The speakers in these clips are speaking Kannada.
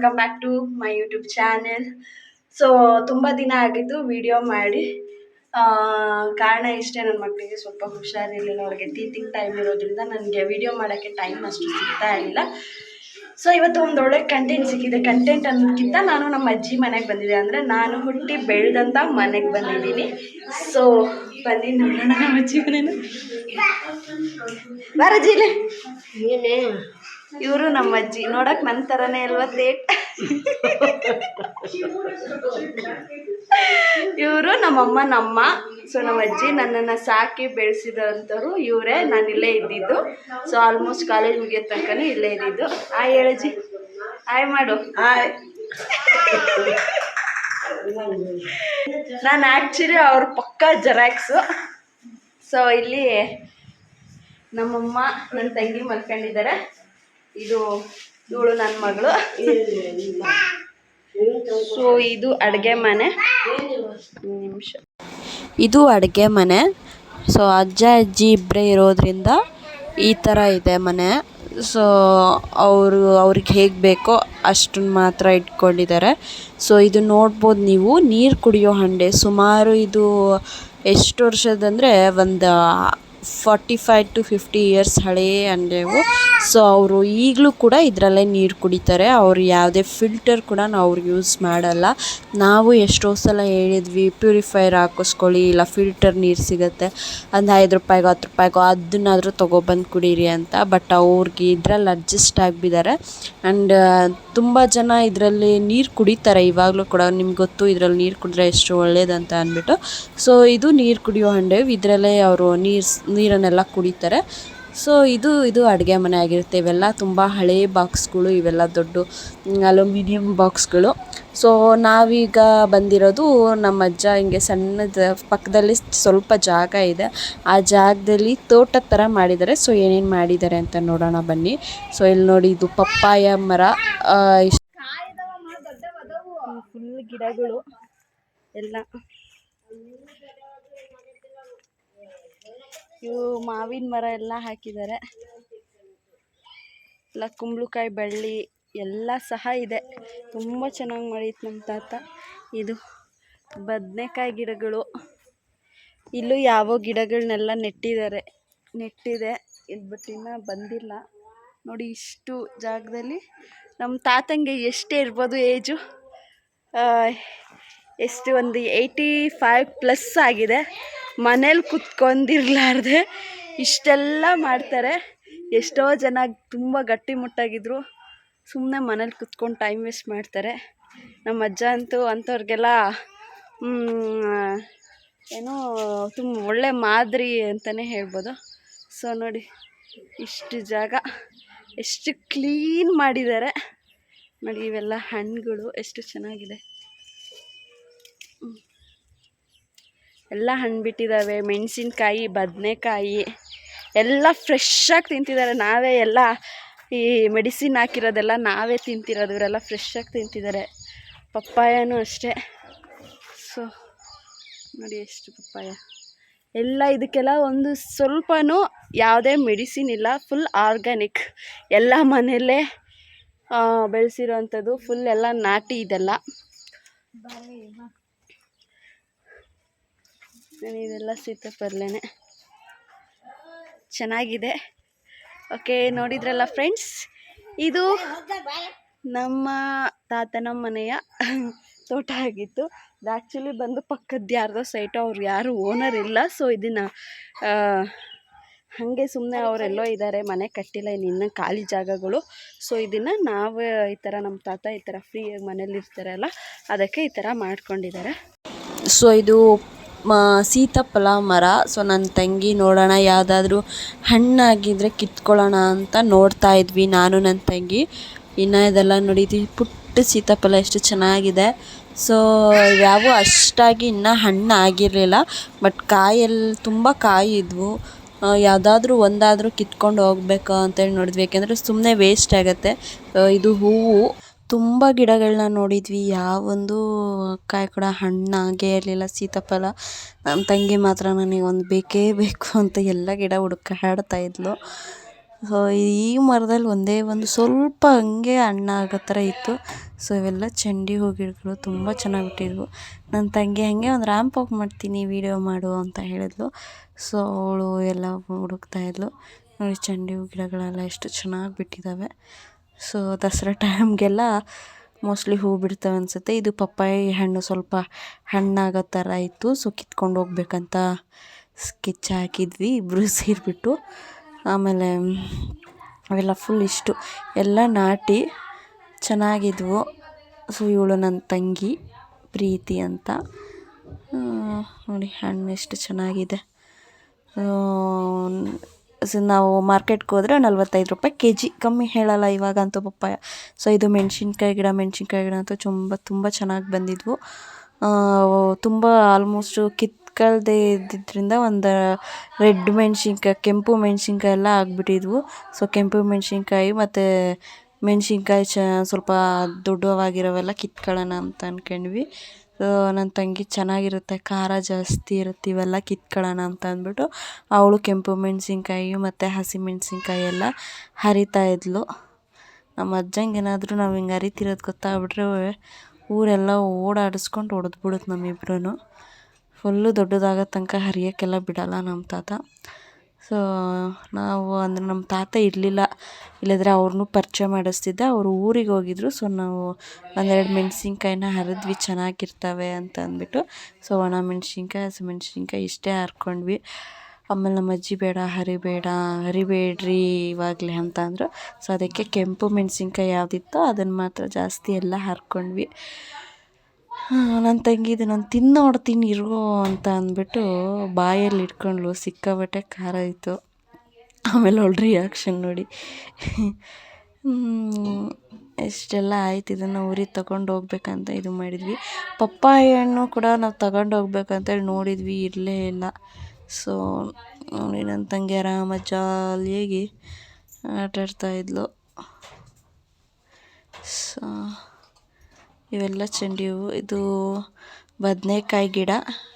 Welcome back to my YouTube channel. So ತುಂಬ ದಿನ ಆಗಿತ್ತು ವಿಡಿಯೋ ಮಾಡಿ. ಕಾರಣ ಇಷ್ಟೇ, ನನ್ನ ಮಕ್ಕಳಿಗೆ ಸ್ವಲ್ಪ ಹುಷಾರಿರಲಿಲ್ಲ, ಅವ್ರಿಗೆ ಟೀಚಿಂಗ್ ಟೈಮ್ ಇರೋದ್ರಿಂದ ನನಗೆ ವಿಡಿಯೋ ಮಾಡೋಕ್ಕೆ ಟೈಮ್ ಅಷ್ಟು ಸಿಗ್ತಾ ಇರಲಿಲ್ಲ. ಸೊ ಇವತ್ತು ಒಂದು ಒಳ್ಳೆ ಕಂಟೆಂಟ್ ಸಿಕ್ಕಿದೆ. ಕಂಟೆಂಟ್ ಅನ್ನೋದಕ್ಕಿಂತ ನಾನು ನಮ್ಮ ಅಜ್ಜಿ ಮನೆಗೆ ಬಂದಿದ್ದೆ, ಅಂದರೆ ನಾನು ಹುಟ್ಟಿ ಬೆಳೆದಂಥ ಮನೆಗೆ ಬಂದಿದ್ದೀನಿ. ಸೊ ಬನ್ನಿ ನೋಡೋಣ ನಮ್ಮ ಅಜ್ಜಿ ಮನೇನು. ಬಾರಜ್ಜಿಲೆ, ಇವರು ನಮ್ಮ ಅಜ್ಜಿ. ನೋಡಕ್ ನನ್ನ ಥರನೇ ಅಲ್ವಾ ತೇಟ್. ಇವರು ನಮ್ಮಮ್ಮ ನಮ್ಮ. ಸೊ ನಮ್ಮ ಅಜ್ಜಿ ನನ್ನನ್ನು ಸಾಕಿ ಬೆಳೆಸಿದಂಥವ್ರು ಇವರೇ. ನಾನು ಇಲ್ಲೇ ಇದ್ದಿದ್ದು. ಸೊ ಆಲ್ಮೋಸ್ಟ್ ಕಾಲೇಜ್ ಮುಗಿಯೋ ತನಕನೂ ಇಲ್ಲೇ ಇದ್ದಿದ್ದು. ಆಯ್ ಹೇಳಜ್ಜಿ, ಆಯ್ ಮಾಡು. ಆಯ್. ನಾನು ಆ್ಯಕ್ಚುಲಿ ಅವ್ರ ಪಕ್ಕ ಜೆರಾಕ್ಸು. ಸೊ ಇಲ್ಲಿ ನಮ್ಮಮ್ಮ ನನ್ನ ತಂಗಿ ಮಲ್ಕೊಂಡಿದ್ದಾರೆ. ಇದು ಇವಳು ನನ್ನ ಮಗಳು. ಸೊ ಇದು ಅಡುಗೆ ಮನೆ. ನಿಮಿಷ, ಇದು ಅಡುಗೆ ಮನೆ. ಸೊ ಅಜ್ಜ ಅಜ್ಜಿ ಇಬ್ಬರೇ ಇರೋದ್ರಿಂದ ಈ ಥರ ಇದೆ ಮನೆ. ಸೊ ಅವ್ರಿಗೆ ಹೇಗೆ ಬೇಕೋ ಅಷ್ಟನ್ನು ಮಾತ್ರ ಇಟ್ಕೊಂಡಿದ್ದಾರೆ. ಸೊ ಇದು ನೋಡ್ಬೋದು ನೀವು, ನೀರು ಕುಡಿಯೋ ಹಂಡೆ. ಸುಮಾರು ಇದು ಎಷ್ಟು ವರ್ಷದಂದರೆ ಒಂದು 45 to 50 ಇಯರ್ಸ್ ಹಳೆಯ ಹಂಡೆವು. ಸೊ ಅವರು ಈಗಲೂ ಕೂಡ ಇದರಲ್ಲೇ ನೀರು ಕುಡಿತಾರೆ. ಅವರು ಯಾವುದೇ ಫಿಲ್ಟರ್ ಕೂಡ ಅವ್ರು ಯೂಸ್ ಮಾಡಲ್ಲ. ನಾವು ಎಷ್ಟೋ ಸಲ ಹೇಳಿದ್ವಿ, ಪ್ಯೂರಿಫೈಯರ್ ಹಾಕಿಸ್ಕೊಳ್ಳಿ, ಇಲ್ಲ ಫಿಲ್ಟರ್ ನೀರು ಸಿಗುತ್ತೆ, ಒಂದು 5 ರೂಪಾಯಿಗೋ 10 ರೂಪಾಯಿಗೋ ಅದನ್ನಾದರೂ ತೊಗೊಬಂದು ಕುಡೀರಿ ಅಂತ. ಬಟ್ ಅವ್ರಿಗೆ ಇದರಲ್ಲಿ ಅಡ್ಜಸ್ಟ್ ಆಗಿಬಿದ್ದಾರೆ. ಆ್ಯಂಡ್ ತುಂಬ ಜನ ಇದರಲ್ಲಿ ನೀರು ಕುಡಿತಾರೆ ಇವಾಗಲೂ ಕೂಡ. ನಿಮ್ಗೆ ಗೊತ್ತು ಇದರಲ್ಲಿ ನೀರು ಕುಡಿದ್ರೆ ಎಷ್ಟು ಒಳ್ಳೇದಂತ ಅಂದ್ಬಿಟ್ಟು. ಸೊ ಇದು ನೀರು ಕುಡಿಯೋ ಹಂಡೆ. ಇದರಲ್ಲೇ ಅವರು ನೀರನ್ನೆಲ್ಲ ಕುಡಿತಾರೆ. ಸೊ ಇದು ಅಡುಗೆ ಮನೆ ಆಗಿರುತ್ತೆ. ಇವೆಲ್ಲ ತುಂಬ ಹಳೇ ಬಾಕ್ಸ್ಗಳು, ಇವೆಲ್ಲ ದೊಡ್ಡ ಅಲ್ಯೂಮಿನಿಯಂ ಬಾಕ್ಸ್ಗಳು. ಸೊ ನಾವೀಗ ಬಂದಿರೋದು ನಮ್ಮ ಅಜ್ಜ ಹಿಂಗೆ ಸಣ್ಣದ ಪಕ್ಕದಲ್ಲಿ ಸ್ವಲ್ಪ ಜಾಗ ಇದೆ. ಆ ಜಾಗದಲ್ಲಿ ತೋಟದ ಥರ ಮಾಡಿದ್ದಾರೆ. ಸೊ ಏನೇನು ಮಾಡಿದ್ದಾರೆ ಅಂತ ನೋಡೋಣ ಬನ್ನಿ. ಸೊ ಇಲ್ಲಿ ನೋಡಿ, ಇದು ಪಪ್ಪಾಯ ಮರ. ಫುಲ್ ಗಿಡಗಳು ಎಲ್ಲ. ಇವು ಮಾವಿನ ಮರ ಎಲ್ಲ ಹಾಕಿದ್ದಾರೆ. ಎಲ್ಲ ಕುಂಬಳಕಾಯಿ ಬಳ್ಳಿ ಎಲ್ಲ ಸಹ ಇದೆ. ತುಂಬ ಚೆನ್ನಾಗಿ ಮಾಡಿತ್ತು ನಮ್ಮ ತಾತ. ಇದು ಬದನೆಕಾಯಿ ಗಿಡಗಳು. ಇಲ್ಲೂ ಯಾವ ಗಿಡಗಳನ್ನೆಲ್ಲ ನೆಟ್ಟಿದೆ. ಇದು ಬಟ್ ಇನ್ನೂ ಬಂದಿಲ್ಲ ನೋಡಿ. ಇಷ್ಟು ಜಾಗದಲ್ಲಿ ನಮ್ಮ ತಾತಂಗೆ ಎಷ್ಟೇ ಇರ್ಬೋದು ಏಜು, ಎಷ್ಟು ಒಂದು 85+ ಆಗಿದೆ. ಮನೇಲಿ ಕುತ್ಕೊಂಡಿರ್ಲಾರ್ದೆ ಇಷ್ಟೆಲ್ಲ ಮಾಡ್ತಾರೆ. ಎಷ್ಟೋ ಜನ ತುಂಬ ಗಟ್ಟಿಮುಟ್ಟಾಗಿದ್ರು ಸುಮ್ಮನೆ ಮನೇಲಿ ಕುತ್ಕೊಂಡು ಟೈಮ್ ವೇಸ್ಟ್ ಮಾಡ್ತಾರೆ. ನಮ್ಮ ಅಜ್ಜ ಅಂತೂ ಅಂಥವ್ರಿಗೆಲ್ಲ ಏನೋ ತುಂಬ ಒಳ್ಳೆ ಮಾದರಿ ಅಂತಲೇ ಹೇಳ್ಬೋದು. ಸೊ ನೋಡಿ, ಇಷ್ಟು ಜಾಗ ಎಷ್ಟು ಕ್ಲೀನ್ ಮಾಡಿದ್ದಾರೆ ನೋಡಿ. ಇವೆಲ್ಲ ಹಣ್ಣುಗಳು ಎಷ್ಟು ಚೆನ್ನಾಗಿದೆ. ಎಲ್ಲ ಹಣ್ಣು ಬಿಟ್ಟಿದ್ದಾವೆ. ಮೆಣಸಿನ್ಕಾಯಿ, ಬದನೆಕಾಯಿ ಎಲ್ಲ ಫ್ರೆಶ್ಶಾಗಿ ತಿಂತಿದ್ದಾರೆ. ನಾವೇ ಎಲ್ಲ ಈ ಮೆಡಿಸಿನ್ ಹಾಕಿರೋದೆಲ್ಲ ನಾವೇ ತಿಂತಿರೋದು. ಇವರೆಲ್ಲ ಫ್ರೆಶ್ಶಾಗಿ ತಿಂತಿದ್ದಾರೆ. ಪಪ್ಪಾಯನೂ ಅಷ್ಟೇ. ಸೊ ನೋಡಿ ಎಷ್ಟು ಪಪ್ಪಾಯ ಎಲ್ಲ. ಇದಕ್ಕೆಲ್ಲ ಒಂದು ಸ್ವಲ್ಪನೂ ಯಾವುದೇ ಮೆಡಿಸಿನ್ ಇಲ್ಲ. ಫುಲ್ ಆರ್ಗ್ಯಾನಿಕ್, ಎಲ್ಲ ಮನೆಯಲ್ಲೇ ಬೆಳೆಸಿರೋವಂಥದ್ದು. ಫುಲ್ ಎಲ್ಲ ನಾಟಿ ಇದೆಲ್ಲ. ಇದೆಲ್ಲ ಸೀತಾಫಲನೇ, ಚೆನ್ನಾಗಿದೆ. ಓಕೆ, ನೋಡಿದ್ರಲ್ಲ ಫ್ರೆಂಡ್ಸ್, ಇದು ನಮ್ಮ ತಾತನ ಮನೆಯ ತೋಟ ಆಗಿತ್ತು. ಇದು ಆ್ಯಕ್ಚುಲಿ ಬಂದು ಪಕ್ಕದ ಯಾರ್ದೋ ಸೈಟು, ಅವ್ರು ಯಾರು ಓನರ್ ಇಲ್ಲ. ಸೊ ಇದನ್ನು ಹಾಗೆ ಸುಮ್ಮನೆ ಅವರೆಲ್ಲೋ ಇದ್ದಾರೆ, ಮನೆ ಕಟ್ಟಿಲ್ಲ, ಇನ್ನೂ ಖಾಲಿ ಜಾಗಗಳು. ಸೊ ಇದನ್ನು ನಾವು ಈ ಥರ ನಮ್ಮ ತಾತ ಈ ಥರ ಫ್ರೀಯಾಗಿ ಮನೇಲಿ ಇರ್ತಾರಲ್ಲ, ಅದಕ್ಕೆ ಈ ಥರ ಮಾಡ್ಕೊಂಡಿದ್ದಾರೆ. ಸೊ ಇದು ಸೀತಾಫಲ ಮರ. ಸೊ ನನ್ನ ತಂಗಿ ನೋಡೋಣ ಯಾವುದಾದ್ರೂ ಹಣ್ಣಾಗಿದ್ದರೆ ಕಿತ್ಕೊಳ್ಳೋಣ ಅಂತ ನೋಡ್ತಾ ಇದ್ವಿ, ನಾನು ನನ್ನ ತಂಗಿ. ಇನ್ನು ಇದೆಲ್ಲ ನೋಡಿದ್ವಿ, ಪುಟ್ಟ ಸೀತಾಫಲ ಎಷ್ಟು ಚೆನ್ನಾಗಿದೆ. ಸೊ ಇವ್ಯಾವು ಅಷ್ಟಾಗಿ ಇನ್ನೂ ಹಣ್ಣು ಆಗಿರಲಿಲ್ಲ. ಬಟ್ ಕಾಯಲ್ಲಿ ತುಂಬ ಕಾಯಿ ಇದ್ವು. ಯಾವುದಾದ್ರೂ ಒಂದಾದರೂ ಕಿತ್ಕೊಂಡು ಹೋಗ್ಬೇಕು ಅಂತೇಳಿ ನೋಡಿದ್ವಿ, ಯಾಕೆಂದರೆ ಸುಮ್ಮನೆ ವೇಸ್ಟ್ ಆಗುತ್ತೆ. ಇದು ಹೂವು. ತುಂಬ ಗಿಡಗಳನ್ನ ನೋಡಿದ್ವಿ, ಯಾವೊಂದು ಕಾಯಿ ಕೂಡ ಹಣ್ಣಾಗೇ ಇರಲಿಲ್ಲ. ಸೀತಾಫಲ. ನಮ್ಮ ತಂಗಿ ಮಾತ್ರ ನನಗೆ ಒಂದು ಬೇಕೇ ಬೇಕು ಅಂತ ಎಲ್ಲ ಗಿಡ ಹುಡುಕಾಡ್ತಾ ಇದ್ಲು. ಸೊ ಈ ಮರದಲ್ಲಿ ಒಂದೇ ಒಂದು ಸ್ವಲ್ಪ ಹಂಗೆ ಹಣ್ಣಾಗೋ ಥರ ಇತ್ತು. ಸೊ ಇವೆಲ್ಲ ಚಂಡಿ ಹೂ ಗಿಡಗಳು ತುಂಬ ಚೆನ್ನಾಗಿ ಬಿಟ್ಟಿದ್ವು. ನನ್ನ ತಂಗಿ ಹಾಗೆ ಒಂದು ರ್ಯಾಂಪ್ ವಾಕ್ ಮಾಡ್ತೀನಿ ವೀಡಿಯೋ ಮಾಡು ಅಂತ ಹೇಳಿದ್ಲು. ಸೊ ಅವಳು ಎಲ್ಲ ಹುಡುಕ್ತಾಯಿದ್ಲು. ನೋಡಿ ಚಂಡಿ ಹೂ ಗಿಡಗಳೆಲ್ಲ ಎಷ್ಟು ಚೆನ್ನಾಗಿ ಬಿಟ್ಟಿದ್ದಾವೆ. ಸೊ ದಸರಾ ಟೈಮ್ಗೆಲ್ಲ ಮೋಸ್ಟ್ಲಿ ಹೂ ಬಿಡ್ತವೆ ಅನಿಸುತ್ತೆ. ಇದು ಪಪ್ಪಾಯಿ ಹಣ್ಣು ಸ್ವಲ್ಪ ಹಣ್ಣಾಗೋ ಥರ ಇತ್ತು. ಸೊ ಕಿತ್ಕೊಂಡು ಹೋಗ್ಬೇಕಂತ ಸ್ಕೆಚ್ ಹಾಕಿದ್ವಿ ಇಬ್ಬರು ಸೇರಿಬಿಟ್ಟು. ಆಮೇಲೆ ಅವೆಲ್ಲ ಫುಲ್ ಇಷ್ಟು ಎಲ್ಲ ನಾಟಿ ಚೆನ್ನಾಗಿದ್ವು. ಸೊ ಇವಳು ನನ್ನ ತಂಗಿ ಪ್ರೀತಿ ಅಂತ. ನೋಡಿ ಹಣ್ಣು ಎಷ್ಟು ಚೆನ್ನಾಗಿದೆ. ಸೊ ನಾವು ಮಾರ್ಕೆಟ್ಗೆ ಹೋದರೆ 45 ರೂಪಾಯಿ kg, ಕಮ್ಮಿ ಹೇಳಲ್ಲ ಇವಾಗಂತೂ ಪಪ್ಪಾಯ. ಸೊ ಇದು ಮೆಣಸಿನ್ಕಾಯಿ ಗಿಡ ಅಂತೂ ತುಂಬ ಚೆನ್ನಾಗಿ ಬಂದಿದ್ವು. ತುಂಬ ಆಲ್ಮೋಸ್ಟು ಕಿತ್ಕಳ್ದೇ ಇದ್ದಿದ್ದರಿಂದ ಒಂದು ರೆಡ್ ಮೆಣಸಿನ್ಕಾಯಿ, ಕೆಂಪು ಮೆಣಸಿನ್ಕಾಯಿ ಎಲ್ಲ ಆಗಿಬಿಟ್ಟಿದ್ವು. ಸೊ ಕೆಂಪು ಮೆಣಸಿನ್ಕಾಯಿ ಮತ್ತು ಮೆಣಸಿನ್ಕಾಯಿ ಸ್ವಲ್ಪ ದೊಡ್ಡವಾಗಿರೋವೆಲ್ಲ ಕಿತ್ಕೊಳ್ಳೋಣ ಅಂತ ಅಂದ್ಕೊಂಡ್ವಿ. ಸೊ ನನ್ನ ತಂಗಿ ಚೆನ್ನಾಗಿರುತ್ತೆ, ಖಾರ ಜಾಸ್ತಿ ಇರುತ್ತೆ, ಇವೆಲ್ಲ ಕಿತ್ಕೊಳ್ಳೋಣ ಅಂತ ಅಂದ್ಬಿಟ್ಟು ಅವಳು ಕೆಂಪು ಮೆಣಸಿನ್ಕಾಯಿ ಮತ್ತು ಹಸಿಮೆಣಸಿನ್ಕಾಯಿ ಎಲ್ಲ ಹರಿತಾಯಿದ್ಲು. ನಮ್ಮ ಅಜ್ಜಂಗೆ ಏನಾದರೂ ನಾವು ಹಿಂಗೆ ಹರಿತಿರೋದು ಗೊತ್ತಾಗ್ಬಿಟ್ರೆ ಊರೆಲ್ಲ ಓಡಾಡಿಸ್ಕೊಂಡು ಹೊಡೆದ್ಬಿಡುತ್ತೆ ನಮ್ಮಿಬ್ರು. ಫುಲ್ಲು ದೊಡ್ಡದಾಗೋ ತನಕ ಹರಿಯೋಕ್ಕೆಲ್ಲ ಬಿಡೋಲ್ಲ ನಮ್ಮ ತಾತ. ಸೊ ನಾವು ಅಂದರೆ ನಮ್ಮ ತಾತ ಇರಲಿಲ್ಲ, ಇಲ್ಲದ್ರೆ ಅವ್ರನ್ನೂ ಪರಿಚಯ ಮಾಡಿಸ್ತಿದ್ದೆ. ಅವರು ಊರಿಗೆ ಹೋಗಿದ್ರು. ಸೊ ನಾವು ಒಂದೆರಡು ಮೆಣಸಿನ್ಕಾಯಿನ ಹರಿದ್ವಿ, ಚೆನ್ನಾಗಿರ್ತವೆ ಅಂತ ಅಂದ್ಬಿಟ್ಟು. ಸೊ ಒಣ ಮೆಣಸಿನ್ಕಾಯಿ, ಹಸಿಮೆಣ್ಸಿನ್ಕಾಯಿ ಇಷ್ಟೇ ಹರ್ಕೊಂಡ್ವಿ. ಆಮೇಲೆ ನಮ್ಮ ಅಜ್ಜಿ ಹರಿಬೇಡ್ರಿ ಇವಾಗಲೇ ಅಂತ ಅಂದರು. ಸೊ ಅದಕ್ಕೆ ಕೆಂಪು ಮೆಣಸಿನ್ಕಾಯಿ ಯಾವುದಿತ್ತೋ ಅದನ್ನು ಮಾತ್ರ ಜಾಸ್ತಿ ಎಲ್ಲ ಹರ್ಕೊಂಡ್ವಿ. ನನ್ನ ತಂಗಿ ಇದು ನಾನು ತಿನ್ನೋಡ್ತೀನಿ ಇರು ಅಂತ ಅಂದ್ಬಿಟ್ಟು ಬಾಯಲ್ಲಿ ಇಟ್ಕೊಂಡ್ಲು. ಸಿಕ್ಕಾಬಟ್ಟೆ ಖಾರ ಇತ್ತು. ಆಮೇಲೆ ಅವಳ ರಿಯಾಕ್ಷನ್ ನೋಡಿ. ಎಷ್ಟೆಲ್ಲ ಆಯ್ತು. ಇದನ್ನು ಊರಿಗೆ ತಗೊಂಡು ಹೋಗ್ಬೇಕಂತ ಇದು ಮಾಡಿದ್ವಿ. ಪಪ್ಪಾಯ ಹಣ್ಣು ಕೂಡ ನಾವು ತಗೊಂಡು ಹೋಗ್ಬೇಕಂತೇಳಿ ನೋಡಿದ್ವಿ, ಇರಲೇ ಇಲ್ಲ. ಸೊ ನೋಡಿ ನನ್ನ ತಂಗಿ ಆರಾಮಾಗಿ ಜಾಲಿಯಾಗಿ ಆಟಾಡ್ತಾಯಿದ್ಲು. ಸೊ ಇವೆಲ್ಲ ಚೆಂಡು ಹೂವು. ಇದು ಬದನೇಕಾಯಿ ಗಿಡ,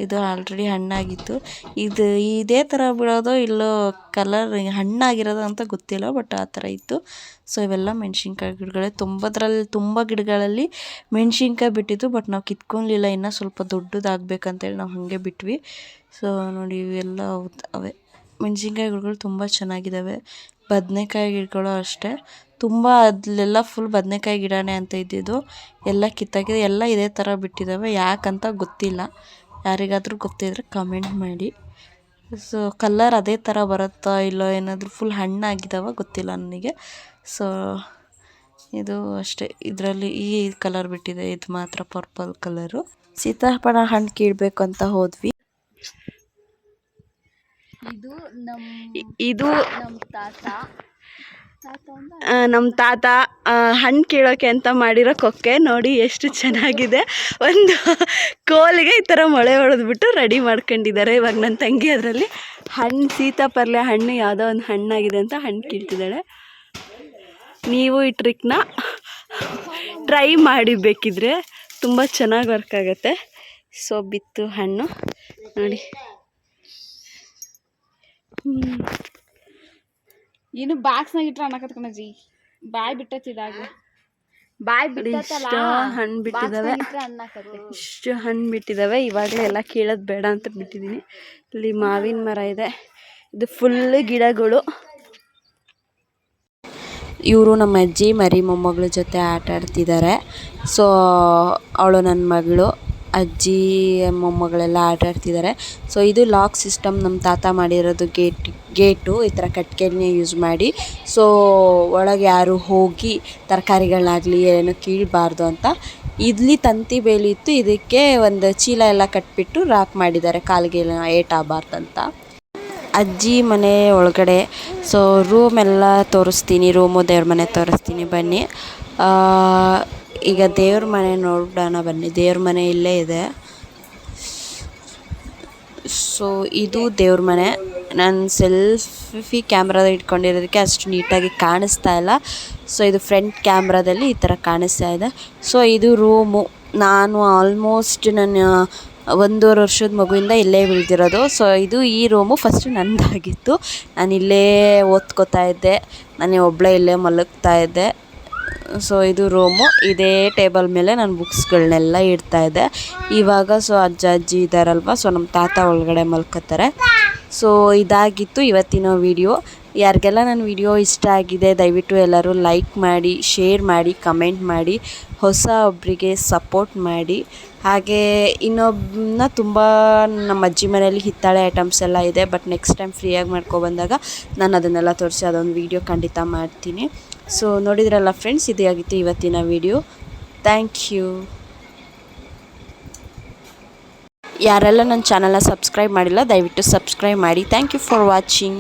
ಇದು ಆಲ್ರೆಡಿ ಹಣ್ಣಾಗಿತ್ತು. ಇದೇ ಥರ ಬಿಡೋದು ಇಲ್ಲೋ ಕಲರ್ ಹಣ್ಣಾಗಿರೋದು ಅಂತ ಗೊತ್ತಿಲ್ಲ, ಬಟ್ ಆ ಥರ ಇತ್ತು. ಸೊ ಇವೆಲ್ಲ ಮೆಣಸಿನ್ಕಾಯಿ ಗಿಡಗಳೇ. ತುಂಬ ಗಿಡಗಳಲ್ಲಿ ಮೆಣಸಿನ್ಕಾಯಿ ಬಿಟ್ಟಿತ್ತು, ಬಟ್ ನಾವು ಕಿತ್ಕೊಳ್ಲಿಲ್ಲ. ಇನ್ನೂ ಸ್ವಲ್ಪ ದೊಡ್ಡದಾಗಬೇಕಂತೇಳಿ ನಾವು ಹಾಗೆ ಬಿಟ್ವಿ. ಸೊ ನೋಡಿ ಇವೆಲ್ಲ ಅವೇ ಮೆಣಸಿನ್ಕಾಯಿ ಗಿಡಗಳು ತುಂಬ ಚೆನ್ನಾಗಿದ್ದಾವೆ. ಬದನೇಕಾಯಿ ಗಿಡಗಳು ಅಷ್ಟೇ ತುಂಬ. ಅದಲ್ಲೆಲ್ಲ ಫುಲ್ ಬದನೇಕಾಯಿ ಗಿಡನೇ ಅಂತ ಇದ್ದಿದ್ದು, ಎಲ್ಲ ಕಿತ್ತಾಕಿದೆ. ಎಲ್ಲ ಇದೇ ಥರ ಬಿಟ್ಟಿದ್ದಾವೆ, ಯಾಕಂತ ಗೊತ್ತಿಲ್ಲ. ಯಾರಿಗಾದರೂ ಗೊತ್ತಿದ್ದರೆ ಕಮೆಂಟ್ ಮಾಡಿ. ಸೊ ಕಲರ್ ಅದೇ ಥರ ಬರುತ್ತಾ ಇಲ್ಲೋ, ಏನಾದರೂ ಫುಲ್ ಹಣ್ಣಾಗಿದ್ದಾವ ಗೊತ್ತಿಲ್ಲ ನನಗೆ. ಸೊ ಇದು ಅಷ್ಟೇ, ಇದರಲ್ಲಿ ಈ ಕಲರ್ ಬಿಟ್ಟಿದೆ, ಇದು ಮಾತ್ರ ಪರ್ಪಲ್ ಕಲರು. ಸೀತಾಫಲ ಹಣ್ಣು ಕೀಳಬೇಕು ಅಂತ ಹೋದ್ವಿ. ಇದು ನಮ್ಮ ತಾತ ಹಣ್ಣು ಕೀಳೋಕೆ ಅಂತ ಮಾಡಿರೋ ಕೊಕ್ಕೆ. ನೋಡಿ ಎಷ್ಟು ಚೆನ್ನಾಗಿದೆ. ಒಂದು ಕೋಲಿಗೆ ಈ ಥರ ಮೊಳೆ ಹೊಡೆದ್ಬಿಟ್ಟು ರೆಡಿ ಮಾಡ್ಕೊಂಡಿದ್ದಾರೆ. ಇವಾಗ ನನ್ನ ತಂಗಿ ಅದರಲ್ಲಿ ಸೀತಾಫಲ ಹಣ್ಣು ಯಾವುದೋ ಒಂದು ಹಣ್ಣಾಗಿದೆ ಅಂತ ಹಣ್ಣು ಕೀಳ್ತಿದ್ದಾಳೆ. ನೀವು ಈ ಟ್ರಿಕ್ನ ಟ್ರೈ ಮಾಡಿ, ಬೇಕಿದ್ರೆ ತುಂಬ ಚೆನ್ನಾಗಿ ವರ್ಕ್ ಆಗುತ್ತೆ. ಸೊ ಬಿತ್ತು ಹಣ್ಣು ನೋಡಿ. ಏನು ಬಾಕ್ಸ್ನಾಗ ಇಟ್ರೆ ಅನ್ನಕತ್ಕೊಂಡಜ್ಜಿ ಬಾಯ್ ಬಿಟ್ಟತ್ತಿದಾಗ ಹಣ್ಣು ಬಿಟ್ಟಿದ್ದಾವೆ. ಇಷ್ಟು ಹಣ್ಣು ಬಿಟ್ಟಿದ್ದಾವೆ. ಇವಾಗಲೇ ಎಲ್ಲ ಕೀಳೋದು ಬೇಡ ಅಂತ ಬಿಟ್ಟಿದ್ದೀನಿ. ಇಲ್ಲಿ ಮಾವಿನ ಮರ ಇದೆ, ಇದು ಫುಲ್ ಗಿಡಗಳು. ಇವರು ನಮ್ಮ ಅಜ್ಜಿ ಮರಿ ಮೊಮ್ಮಗಳ ಜೊತೆ ಆಟ ಆಡ್ತಿದ್ದಾರೆ. ಸೊ ಅವಳು ನನ್ನ ಮಗಳು, ಅಜ್ಜಿ ಮೊಮ್ಮಗಳೆಲ್ಲ ಆಟ ಆಡ್ತಿದ್ದಾರೆ. ಸೊ ಇದು ಲಾಕ್ ಸಿಸ್ಟಮ್ ನಮ್ಮ ತಾತ ಮಾಡಿರೋದು. ಗೇಟು ಈ ಥರ ಕಟ್ಗೆನೇ ಯೂಸ್ ಮಾಡಿ, ಸೊ ಒಳಗೆ ಯಾರು ಹೋಗಿ ತರಕಾರಿಗಳನ್ನಾಗಲಿ ಏನೋ ಕೀಳಬಾರ್ದು ಅಂತ. ಇಲ್ಲಿ ತಂತಿ ಬೇಲಿ ಇತ್ತು, ಇದಕ್ಕೆ ಒಂದು ಚೀಲ ಎಲ್ಲ ಕಟ್ಬಿಟ್ಟು ರಾಕ್ ಮಾಡಿದ್ದಾರೆ, ಕಾಲಿಗೆ ಏಟಾಗಬಾರ್ದಂತ. ಅಜ್ಜಿ ಮನೆ ಒಳಗಡೆ. ಸೊ ರೂಮೆಲ್ಲ ತೋರಿಸ್ತೀನಿ, ದೇವ್ರ ಮನೆ ತೋರಿಸ್ತೀನಿ ಬನ್ನಿ. ಈಗ ದೇವ್ರ ಮನೆ ನೋಡೋಣ ಬನ್ನಿ. ದೇವ್ರ ಮನೆ ಇಲ್ಲೇ ಇದೆ. ಸೊ ಇದು ದೇವ್ರ ಮನೆ. ನಾನು ಸೆಲ್ಫಿ ಕ್ಯಾಮ್ರಾದ ಇಟ್ಕೊಂಡಿರೋದಕ್ಕೆ ಅಷ್ಟು ನೀಟಾಗಿ ಕಾಣಿಸ್ತಾ ಇಲ್ಲ. ಸೊ ಇದು ಫ್ರಂಟ್ ಕ್ಯಾಮ್ರಾದಲ್ಲಿ ಈ ಥರ ಕಾಣಿಸ್ತಾ ಇದೆ. ಸೊ ಇದು ರೂಮು. ನಾನು ಆಲ್ಮೋಸ್ಟ್ ನನ್ನ 1.5 ವರ್ಷದ ಮಗುವಿಂದ ಇಲ್ಲೇ ಬೆಳೆದಿರೋದು. ಸೊ ಈ ರೂಮು ಫಸ್ಟ್ ನನ್ನದಾಗಿತ್ತು. ನಾನು ಇಲ್ಲೇ ಓದ್ಕೋತಾ ಇದ್ದೆ, ನಾನು ಒಬ್ಬಳೇ ಇಲ್ಲೇ ಮಲಗ್ತಾ ಇದ್ದೆ. ಸೊ ಇದು ರೂಮು. ಇದೇ ಟೇಬಲ್ ಮೇಲೆ ನಾನು ಬುಕ್ಸ್ಗಳನ್ನೆಲ್ಲ ಇಡ್ತಾಯಿದ್ದೆ. ಇವಾಗ ಅಜ್ಜ ಅಜ್ಜಿ ಇದ್ದಾರಲ್ವ, ಸೊ ನಮ್ಮ ತಾತ ಒಳಗಡೆ ಮಲ್ಕೋತಾರೆ. ಸೊ ಇದಾಗಿತ್ತು ಇವತ್ತಿನ ವಿಡಿಯೋ. ಯಾರಿಗೆಲ್ಲ ನನ್ನ ವಿಡಿಯೋ ಇಷ್ಟ ಆಗಿದೆ ದಯವಿಟ್ಟು ಎಲ್ಲರೂ ಲೈಕ್ ಮಾಡಿ, ಶೇರ್ ಮಾಡಿ, ಕಮೆಂಟ್ ಮಾಡಿ, ಹೊಸ ಒಬ್ಬರಿಗೆ ಸಪೋರ್ಟ್ ಮಾಡಿ. ಹಾಗೆ ಇನ್ನೊಬ್ಬನ ತುಂಬ ನಮ್ಮ ಅಜ್ಜಿ ಮನೇಲಿ ಹಿತ್ತಾಳೆ ಐಟಮ್ಸ್ ಎಲ್ಲ ಇದೆ. ಬಟ್ ನೆಕ್ಸ್ಟ್ ಟೈಮ್ ಫ್ರೀಯಾಗಿ ಮಾಡ್ಕೊಬಂದಾಗ ನಾನು ಅದನ್ನೆಲ್ಲ ತೋರಿಸಿ ಅದೊಂದು ವಿಡಿಯೋ ಖಂಡಿತ ಮಾಡ್ತೀನಿ. ಸೊ ನೋಡಿದ್ರಲ್ಲ ಫ್ರೆಂಡ್ಸ್, ಇದೇ ಆಗಿತ್ತು ಇವತ್ತಿನ ವಿಡಿಯೋ. Thank you. ಯಾರೆಲ್ಲ ನನ್ನ ಚಾನಲ್ನ ಸಬ್ಸ್ಕ್ರೈಬ್ ಮಾಡಿಲ್ಲ ದಯವಿಟ್ಟು ಸಬ್ಸ್ಕ್ರೈಬ್ ಮಾಡಿ. Thank you for watching.